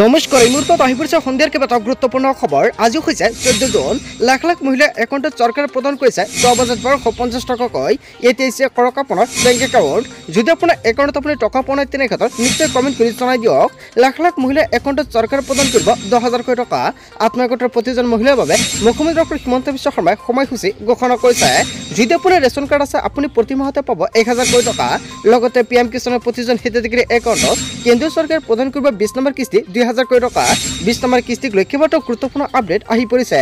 নমস্কাৰ এই মুহূৰ্তত আহি পৰিছে সন্ধিয়াৰ কেইবাটাও গুৰুত্বপূৰ্ণ খবৰ। আজি হৈছে 14 জুন। লাখ লাখ মহিলা একাউণ্টত চৰকাৰে প্ৰদান কৰিছে 10,1250 টকাকৈ। এতিয়া হৈছে কৰক আপোনাৰ বেংক একাউণ্ট। যদি আপোনাৰ একাউণ্টত আপুনি টকা পোৱা নাই তেনে ক্ষেত্ৰত নিশ্চয় কমেণ্ট কৰি জনাই দিয়ক। লাখ লাখ মহিলা একাউণ্টত চৰকাৰে প্ৰদান কৰিব 10,000কৈ টকা। আপোনাৰ গোটৰ প্ৰতিজন মহিলাৰ বাবে মুখ্যমন্ত্ৰী ডক্টৰ হিমন্ত বিশ্ব শৰ্মাই সময়সূচী ঘোষণা কৰিছে। যদি আপোনাৰ ৰেচন কাৰ্ড আছে আপুনি প্ৰতি মাহতে পাব 1,000কৈ টকা। লগতে PM কিষাণৰ প্ৰতিজন হিতাধিকাৰী একাউণ্টত কেন্দ্ৰীয় চৰকাৰে প্ৰদান কৰিব 20 নম্বৰ কিস্তি 2,000কৈ টকা। 20 নম্বৰ কিস্তিক লৈ কেইবাটাও গুৰুত্বপূৰ্ণ আপডেট আহি পৰিছে।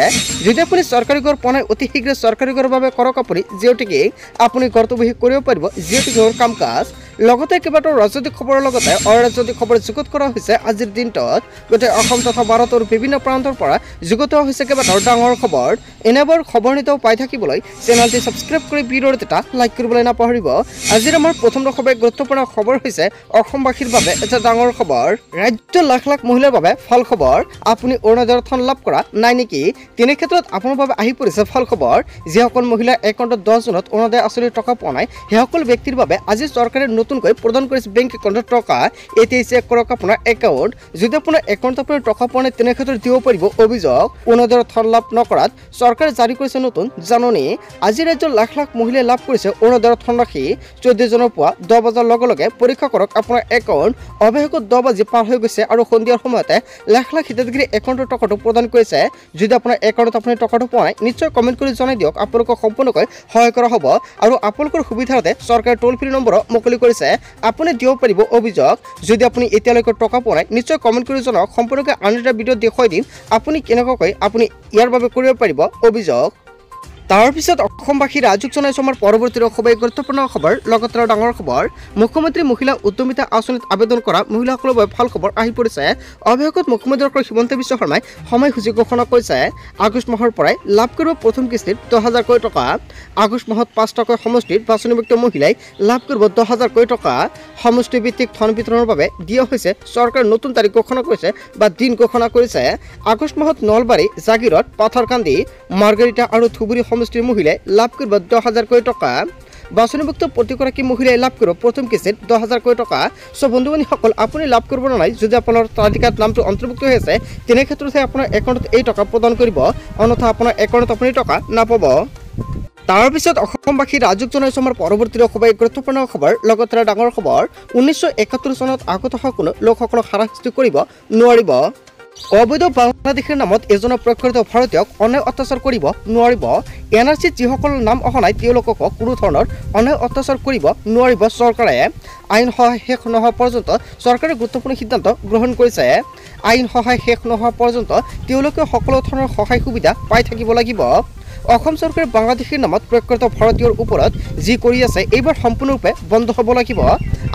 যদি আপুনি চৰকাৰী ঘৰ পোৱা নাই অতি শীঘ্ৰে চৰকাৰী ঘৰৰ বাবে কৰক আপুনি জিঅ' টিকিং। আপুনি ঘৰটো বহি কৰিব পাৰিব জিঅ' টিকিঙৰ কাম কাজ। লগতে কেইবাটাও ৰাজনৈতিক খবৰৰ লগতে অৰাজনৈতিক খবৰ যুগুত কৰা হৈছে আজিৰ দিনটোত। গোটেই অসম তথা ভাৰতৰ বিভিন্ন প্ৰান্তৰ পৰা যুগুত হৈছে কেইবাটাও ডাঙৰ খবৰ। এনেবোৰ খবৰ নিতৌ পাই থাকিবলৈ চেনেলটি ছাবস্ক্ৰাইব কৰি ভিডিঅ'ত এটা লাইক কৰিবলৈ নাপাহৰিব। আজিৰ আমাৰ প্ৰথম দশকে গুৰুত্বপূৰ্ণ খবৰ হৈছে অসমবাসীৰ বাবে এটা ডাঙৰ খবৰ। ৰাজ্যৰ লাখ লাখ মহিলাৰ বাবে ভাল খবৰ। আপুনি অৰুণোদয়ৰ ধন লাভ কৰা নাই নেকি? তেনে ক্ষেত্ৰত আপোনাৰ বাবে আহি পৰিছে ভাল খবৰ। যিসকল মহিলাৰ একাউণ্টত 10 জুনত অৰুণোদয় আঁচনিৰ টকা পোৱা নাই সেইসকল ব্যক্তিৰ বাবে আজি চৰকাৰে নতুনকৈ প্ৰদান কৰিছে বেংক একাউণ্টত টকা। এতিয়া চেক কৰক আপোনাৰ একাউণ্ট। যদি আপোনাৰ একাউণ্টত আপোনাৰ টকা পোৱা নাই তেনে ক্ষেত্ৰত দিব পাৰিব অভিযোগ। অৰুণোদয়ৰ ধন লাভ নকৰাত চৰকাৰে জাৰি কৰিছে নতুন জাননী। আজি ৰাজ্যৰ লাখ লাখ মহিলাই লাভ কৰিছে অৰুণোদয়ৰ ধনৰাশি। 14 জুনৰ পুৱা 10 বজাৰ লগে লগে পৰীক্ষা কৰক আপোনাৰ একাউণ্ট। অৱশেষত 10 বাজি পাৰ হৈ গৈছে আৰু সন্ধিয়াৰ সময়তে লাখ লাখ হিতাধিকাৰী একাউণ্টৰ টকাটো প্ৰদান কৰিছে। যদি আপোনাৰ একাউণ্টত আপুনি টকাটো পোৱা নাই নিশ্চয় কমেণ্ট কৰি জনাই দিয়ক। আপোনালোকক সম্পূৰ্ণকৈ সহায় কৰা হ'ব আৰু আপোনালোকৰ সুবিধাৰ্থে চৰকাৰে টোল ফ্ৰী নম্বৰ মুকলি কৰিছে। আপুনি দিব পাৰিব অভিযোগ। যদি আপুনি এতিয়ালৈকে টকা পোৱা নাই নিশ্চয় কমেণ্ট কৰি জনাওক। সম্পূৰ্ণকৈ আন এটা ভিডিঅ' দেখুৱাই দিম আপুনি কেনেকুৱাকৈ আপুনি ইয়াৰ বাবে কৰিব পাৰিব অভিযোগ। তাৰপিছত অসমবাসী ৰাজুক জনাইছো আমাৰ পৰৱৰ্তী খুবেই গুৰুত্বপূৰ্ণ খবৰ। লগতে ডাঙৰ খবৰ মুখ্যমন্ত্ৰী মহিলা উদ্যমিতা আঁচনিত আবেদন কৰা মহিলাসকলৰ বাবে ভাল খবৰ আহি পৰিছে। অৱশেষত মুখ্যমন্ত্ৰী ডক্টৰ হিমন্ত বিশ্ব শৰ্মাই সময়সূচী ঘোষণা কৰিছে। আগষ্ট মাহৰ পৰাই লাভ কৰিব প্ৰথম কিস্তিত 10,000কৈ টকা। আগষ্ট মাহত 5টাকৈ সমষ্টিত বাছনিভুক্ত মহিলাই লাভ কৰিব 10,000কৈ টকা। সমষ্টি ভিত্তিক ধন বিতৰণৰ বাবে দিয়া হৈছে চৰকাৰে নতুন তাৰিখ ঘোষণা কৰিছে বা দিন ঘোষণা কৰিছে। আগষ্ট মাহত নলবাৰী, জাগিৰত, পাথাৰকান্দি, মাৰ্গাৰিটা আৰু ধুবুৰী সমষ্টিৰ মহিলাই লাভ কৰিব 10,000কৈ টকা। বাছনিভুক্ত প্ৰতিগৰাকী মহিলাই লাভ কৰিব প্ৰথম কিস্তিত 10,000কৈ টকা। বন্ধু বান্ধৱীসকল আপুনি লাভ কৰিব নাই যদি আপোনাৰ তালিকাত নামটো অন্তৰ্ভুক্ত হৈ আছে তেনে ক্ষেত্ৰতহে আপোনাৰ একাউণ্টত এই টকা প্ৰদান কৰিব, অন্যথা আপোনাৰ একাউণ্টত আপুনি টকা নাপাব। তাৰপিছত অসমবাসী ৰাজুক জনাইছো আমাৰ পৰৱৰ্তী খুবেই গুৰুত্বপূৰ্ণ খবৰ। লগতে ডাঙৰ খবৰ 1971 চনত আগত অহা কোনো লোকসকলক হাৰাশাস্তি কৰিব নোৱাৰিব। অবৈধ বাংলাদেশীৰ নামত এজনৰ প্ৰকৃত ভাৰতীয়ক অন্যায় অত্যাচাৰ কৰিব নোৱাৰিব। NRCত যিসকলৰ নাম অহা নাই তেওঁলোকক কোনো ধৰণৰ অন্যায় অত্যাচাৰ কৰিব নোৱাৰিব চৰকাৰে। আইন সহায় শেষ নোহোৱা পৰ্যন্ত চৰকাৰে গুৰুত্বপূৰ্ণ সিদ্ধান্ত গ্ৰহণ কৰিছে। আইন সহায় শেষ নোহোৱা পৰ্যন্ত তেওঁলোকে সকলো ধৰণৰ সহায় সুবিধা পাই থাকিব লাগিব। অসম চৰকাৰে বাংলাদেশীৰ নামত প্ৰকৃত ভাৰতীয়ৰ ওপৰত যি কৰি আছে এইবাৰ সম্পূৰ্ণৰূপে বন্ধ হ'ব লাগিব।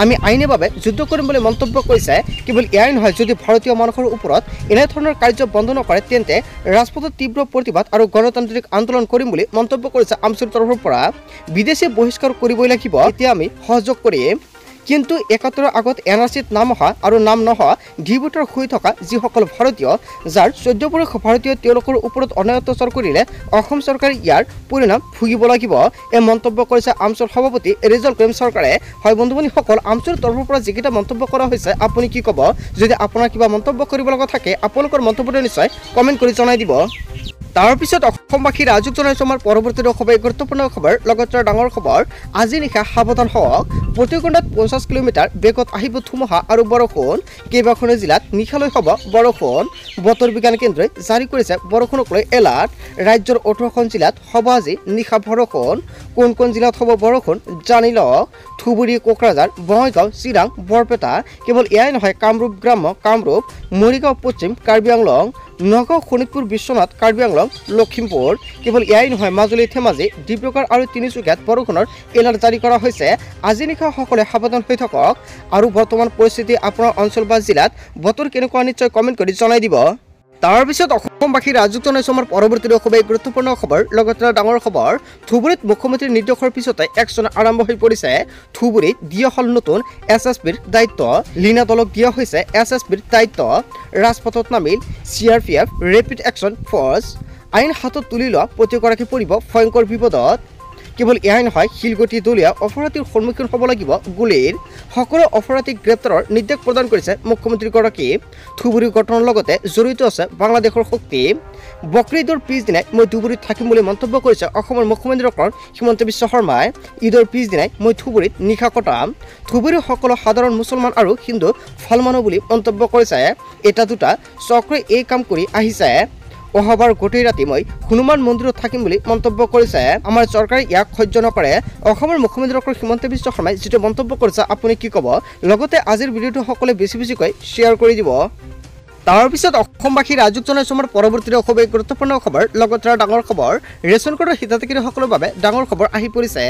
আমি আইনৰ বাবে যুদ্ধ কৰিম বুলি মন্তব্য কৰিছে। কেৱল এয়াই নহয়, যদি ভাৰতীয় মানুহৰ ওপৰত এনেধৰণৰ কাৰ্য বন্ধ নকৰে তেন্তে ৰাজপথত তীব্ৰ প্ৰতিবাদ আৰু গণতান্ত্ৰিক আন্দোলন কৰিম বুলি মন্তব্য কৰিছে আমচুৰ তৰফৰ পৰা। বিদেশী বহিষ্কাৰ কৰিবই লাগিব, এতিয়া আমি সহযোগ কৰিম। কিন্তু 71ৰ আগত NRCত নাম অহা আৰু নাম নহা ডিভোটাৰ হৈ থকা যিসকল ভাৰতীয় যাৰ 14 বৰ্ষ ভাৰতীয় তেওঁলোকৰ ওপৰত অন্যায় অত্যাচাৰ কৰিলে অসম চৰকাৰে ইয়াৰ পৰিণাম ভুগিব লাগিব, এই মন্তব্য কৰিছে আমচুৰ সভাপতি ৰিজল কৰিম চৰকাৰে। হয় বন্ধু বান্ধৱীসকল, আমচুৰ তৰফৰ পৰা যিকেইটা মন্তব্য কৰা হৈছে আপুনি কি ক'ব? যদি আপোনাৰ কিবা মন্তব্য কৰিব লগা থাকে আপোনালোকৰ মন্তব্যটো নিশ্চয় কমেণ্ট কৰি জনাই দিব। তাৰপিছত অসমবাসী ৰাজুক জনাইছো আমাৰ পৰৱৰ্তী খুবেই গুৰুত্বপূৰ্ণ খবৰ। লগতে ডাঙৰ খবৰ আজি নিশা সাৱধান হওক। প্ৰতি ঘণ্টাত 50 কিলোমিটাৰ বেগত আহিব ধুমুহা আৰু বৰষুণ। কেইবাখনো জিলাত নিশালৈ হ'ব বৰষুণ। বতৰ বিজ্ঞান কেন্দ্ৰই জাৰি কৰিছে বৰষুণক লৈ এলাৰ্ট। ৰাজ্যৰ 18খন জিলাত হ'ব আজি নিশা বৰষুণ। কোন কোন জিলাত হ'ব বৰষুণ জানি লওক। ধুবুৰী, কোকৰাঝাৰ, বঙাইগাঁও, চিৰাং, বৰপেটা। কেৱল এয়াই নহয়, কামৰূপ গ্ৰাম্য, কামৰূপ, মৰিগাঁও পশ্চিম, কাৰ্বি আংলং, নগাঁও, শোণিতপুৰ, বিশ্বনাথ, কাৰ্বি আংলং, লখিমপুৰ। কেৱল এয়াই নহয়, মাজুলী, ধেমাজি, ডিব্ৰুগড় আৰু তিনিচুকীয়াত বৰষুণৰ এলাৰ্ট জাৰি কৰা হৈছে। আজি নিশা সকলোৱে সাৱধান হৈ থাকক। আৰু বৰ্তমান পৰিস্থিতি আপোনাৰ অঞ্চল বা জিলাত বতৰ কেনেকুৱা নিশ্চয় কমেণ্ট কৰি জনাই দিব। তাৰপিছত অসমবাসী ৰাজুক জনাইছো আমাৰ পৰৱৰ্তী খুবেই গুৰুত্বপূৰ্ণ খবৰ। লগতে ডাঙৰ খবৰ ধুবুৰীত মুখ্যমন্ত্ৰীৰ নিৰ্দেশৰ পিছতে একচন আৰম্ভ হৈ পৰিছে। ধুবুৰীত দিয়া হ'ল নতুন SSPৰ দায়িত্ব। লীনা দলক দিয়া হৈছে SSPৰ দায়িত্ব। ৰাজপথত নামিল CRPF ৰেপিড একচন ফ'ৰ্চ। আইন হাতত তুলি লোৱা প্ৰতিগৰাকী পৰিব ভয়ংকৰ বিপদত। কেৱল এয়াই নহয়, শিলগুটি দলীয় অপৰাধীৰ সন্মুখীন হ'ব লাগিব গুলীৰ। সকলো অপৰাধীক গ্ৰেপ্তাৰৰ নিৰ্দেশ প্ৰদান কৰিছে মুখ্যমন্ত্ৰীগৰাকী। ধুবুৰী ঘটনাৰ লগতে জড়িত আছে বাংলাদেশৰ শক্তি। বকৰীদৰ পিছদিনাই মই ধুবুৰীত থাকিম বুলি মন্তব্য কৰিছে অসমৰ মুখ্যমন্ত্ৰী ডক্টৰ হিমন্ত বিশ্ব শৰ্মাই। ঈদৰ পিছদিনাই মই ধুবুৰীত নিশা কটাম। ধুবুৰীৰ সকলো সাধাৰণ মুছলমান আৰু হিন্দু ভাল মানুহ বুলি মন্তব্য কৰিছে। এটা দুটা চক্ৰই এই কাম কৰি আহিছে। অহাবাৰ গোটেই ৰাতি মই হনুমান মন্দিৰত থাকিম বুলি মন্তব্য কৰিছে। আমাৰ চৰকাৰে ইয়াক সহ্য নকৰে। অসমৰ মুখ্যমন্ত্ৰী ডক্টৰ হিমন্ত বিশ্ব শৰ্মাই যিটো মন্তব্য কৰিছে আপুনি কি ক'ব? লগতে আজিৰ ভিডিঅ'টো সকলোৱে বেছি বেছিকৈ শ্বেয়াৰ কৰি দিব। তাৰ পিছত অসমবাসীৰ ৰাজুক জনাইছো আমাৰ পৰৱৰ্তী খুব গুৰুত্বপূৰ্ণ খবৰ। লগতে ডাঙৰ খবৰ, ৰেচন কাৰ্ডৰ হিতাধিকাৰীসকলৰ বাবে ডাঙৰ খবৰ আহি পৰিছে।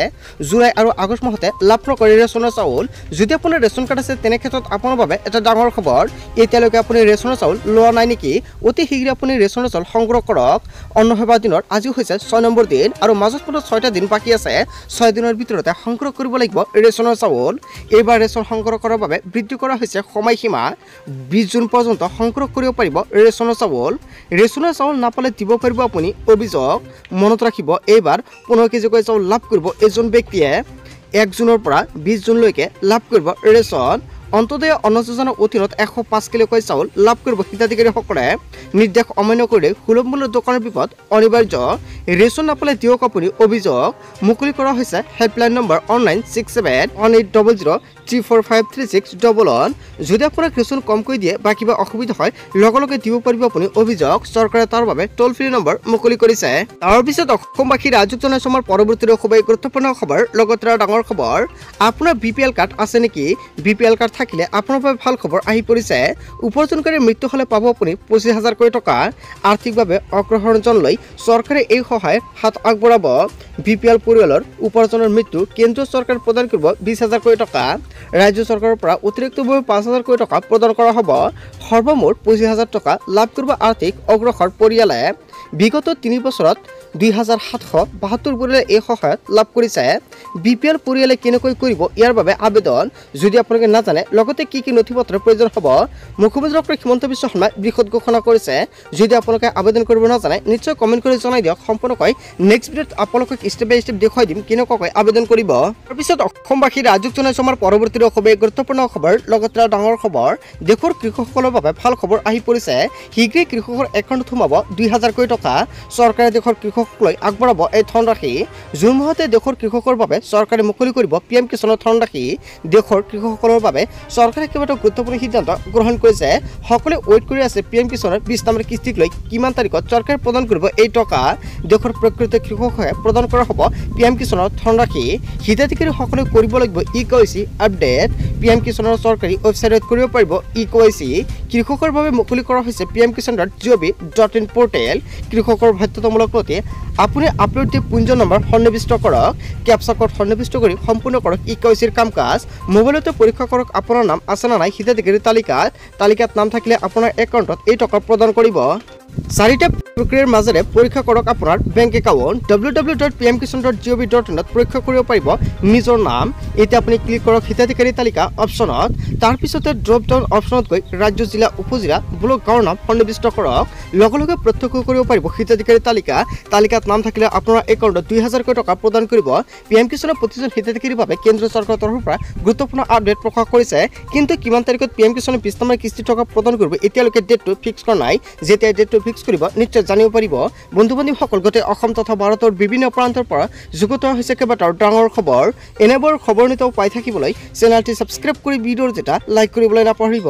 জুলাই আৰু আগষ্ট মাহতে লাভ নকৰে ৰেচনৰ চাউল। যদি আপোনাৰ ৰেচন কাৰ্ড আছে তেনে ক্ষেত্ৰত আপোনাৰ বাবে এটা ডাঙৰ খবৰ। এতিয়ালৈকে আপুনি ৰেচনৰ চাউল লোৱা নাই নেকি? অতি শীঘ্ৰে আপুনি ৰেচনৰ চাউল সংগ্ৰহ কৰক। অন্ন সেৱা দিনৰ আজি হৈছে 6 নম্বৰ দিন আৰু মাজত 6টা দিন বাকী আছে। 6 দিনৰ ভিতৰতে সংগ্ৰহ কৰিব লাগিব ৰেচনৰ চাউল। এইবাৰ ৰেচন সংগ্ৰহ কৰাৰ বাবে বৃদ্ধি কৰা হৈছে সময়সীমা। 20 জুন পৰ্যন্ত সংগ্ৰহ কৰিব পাৰিব ৰেচনৰ চাউল। ৰেচনৰ চাউল নাপালে দিব পাৰিব আপুনি অভিযোগ। মনত ৰাখিব, এইবাৰ 15 কেজিকৈ চাউল লাভ কৰিব এজন ব্যক্তিয়ে। 1 জুনৰ পৰা 20 জুনলৈকে লাভ কৰিব ৰেচন। অন্তদয় অন্ন যোজনাৰ অধীনত 105 কিলোকৈ চাউল লাভ কৰিব হিতাধিকাৰীসকলে। নিৰ্দেশ অমান্য কৰিলে সুলভ মূল্যৰ দোকানৰ বিপদ অনিবাৰ্য। ৰেচন নাপালে দিয়ক আপুনি অভিযোগ। মুকলি কৰা হৈছে হেল্পলাইন নম্বৰ অনলাইন 67180034536111। যদি আপোনাক ৰেচন কমকৈ দিয়ে বা কিবা অসুবিধা হয় লগে লগে দিব পাৰিব আপুনি অভিযোগ। চৰকাৰে তাৰ বাবে টোল ফ্ৰী নম্বৰ মুকলি কৰিছে। তাৰপিছত অসমবাসীৰ ৰাজুক জনাইছো আমাৰ পৰৱৰ্তী খুবেই গুৰুত্বপূৰ্ণ খবৰ। লগতে ডাঙৰ খবৰ, আপোনাৰ BPL কাৰ্ড আছে নেকি? BPL কাৰ্ড থাকিলে আপোনাৰ বাবে ভাল খবৰ আহি পৰিছে। উপাৰ্জনকাৰীৰ মৃত্যু হ'লে পাব আপুনি 25,000 টকা। আৰ্থিকভাৱে অগ্ৰসৰজনলৈ চৰকাৰে এই সহায়ৰ হাত আগবঢ়াব। BPL পৰিয়ালৰ উপাৰ্জনৰ মৃত্যু কেন্দ্ৰীয় চৰকাৰে প্ৰদান কৰিব 20,000 টকা। ৰাজ্য চৰকাৰৰ পৰা অতিৰিক্তভাৱে 5,000 টকা প্ৰদান কৰা হ'ব। সৰ্বমুঠ 25,000 টকা লাভ কৰিব আৰ্থিক অগ্ৰসৰ পৰিয়ালে। বিগত 3 বছৰত 2,772 পৰিয়ালে এই সহায়ত লাভ কৰিছে। BPL পৰিয়ালে কেনেকৈ কৰিব ইয়াৰ বাবে আবেদন? যদি আপোনালোকে নাজানে লগতে কি কি নথিপত্ৰৰ প্ৰয়োজন হ'ব, মুখ্যমন্ত্ৰী ডক্টৰ হিমন্ত বিশ্ব শৰ্মাই বৃহৎ ঘোষণা কৰিছে। যদি আপোনালোকে আবেদন কৰিব নাজানে নিশ্চয় কমেণ্ট কৰি জনাই দিয়ক। সম্পূৰ্ণকৈ নেক্সট ভিডিঅ'ত আপোনালোকক ষ্টেপ বাই ষ্টেপ দেখুৱাই দিম কেনেকুৱাকৈ আবেদন কৰিব। তাৰপিছত অসমবাসীৰ ৰাজুক জনাইছো আমাৰ পৰৱৰ্তী খুবেই গুৰুত্বপূৰ্ণ খবৰ। লগতে ডাঙৰ খবৰ, দেশৰ কৃষকসকলৰ বাবে ভাল খবৰ আহি পৰিছে। শীঘ্ৰে কৃষকৰ একাউণ্টত সোমাব 2,000 টকা। চৰকাৰে দেশৰ কৃষকসকলক আগবঢ়াব এই ধনৰাশি। জুন মাহতে দেশৰ কৃষকৰ বাবে চৰকাৰে মুকলি কৰিব PM কিষাণৰ ধনৰাশি। দেশৰ কৃষকসকলৰ বাবে চৰকাৰে কেইবাটাও গুৰুত্বপূৰ্ণ সিদ্ধান্ত গ্ৰহণ কৰিছে। সকলোৱে ৱেইট কৰি আছে PM কিষাণৰ 20 নম্বৰ কিস্তিক লৈ কিমান তাৰিখত চৰকাৰে প্ৰদান কৰিব এই টকা। দেশৰ প্ৰকৃত কৃষকসকলে প্ৰদান কৰা হ'ব PM কিষাণৰ ধনৰাশি। হিতাধিকাৰীসকলে কৰিব লাগিব EKYC আপডেট। PM কিষাণৰ চৰকাৰী ৱেবছাইটত কৰিব পাৰিব EKYC। কৃষকৰ বাবে মুকলি কৰা হৈছে pmkisan.gov.in পৰ্টেল। কৃষকৰ বাধ্যতামূলক নথি আপুনি আপলোড দি পুঞ্জ নম্বৰ সন্নিৱিষ্ট কৰক। কেপচা কোড সন্নিৱিষ্ট কৰি সম্পূৰ্ণ কৰক EKYCৰ কাম কাজ। মোবাইলতে পৰীক্ষা কৰক আপোনাৰ নাম আছে নে নাই হিতাধিকাৰীৰ তালিকাত নাম থাকিলে আপোনাৰ একাউণ্টত এই টকা প্ৰদান কৰিব। 4টা প্ৰক্ৰিয়াৰ মাজেৰে পৰীক্ষা কৰক আপোনাৰ বেংক একাউণ্ট। www.pmkisan.gov.in পৰীক্ষা কৰিব পাৰিব নিজৰ নাম। এতিয়া আপুনি ক্লিক কৰক হিতাধিকাৰী তালিকা অপশ্যনত। তাৰপিছতে ড্ৰপ ডাউন অপশ্যনত গৈ ৰাজ্য, জিলা, উপজিলা, ব্লক, গাঁৱৰ নাম সন্নিৱিষ্ট কৰক। লগে লগে প্ৰত্যক্ষ কৰিব পাৰিব হিতাধিকাৰী তালিকাত নাম থাকিলে আপোনাৰ একাউণ্টত 2,000 টকা প্ৰদান কৰিব। PM কিষাণৰ প্ৰতিজন হিতাধিকাৰীৰ বাবে কেন্দ্ৰীয় চৰকাৰৰ তৰফৰ পৰা গুৰুত্বপূৰ্ণ আপডেট প্ৰকাশ কৰিছে। কিন্তু কিমান তাৰিখত PM কিষাণৰ 20 নম্বৰ কিস্তি টকা প্ৰদান কৰিব এতিয়ালৈকে ডেটটো ফিক্স কৰা নাই। যেতিয়া ডেটটো ফিক্স কৰিব নিশ্চয় জানিব পাৰিব। বন্ধু বান্ধৱীসকল, গোটেই অসম তথা ভাৰতৰ বিভিন্ন প্ৰান্তৰ পৰা যুগুত হৈছে কেইবাটাও ডাঙৰ খবৰ। এনেবোৰ খবৰ নিতৌ পাই থাকিবলৈ চেনেলটি ছাবস্ক্ৰাইব কৰি ভিডিঅ'ৰ যেটা লাইক কৰিবলৈ নাপাহৰিব।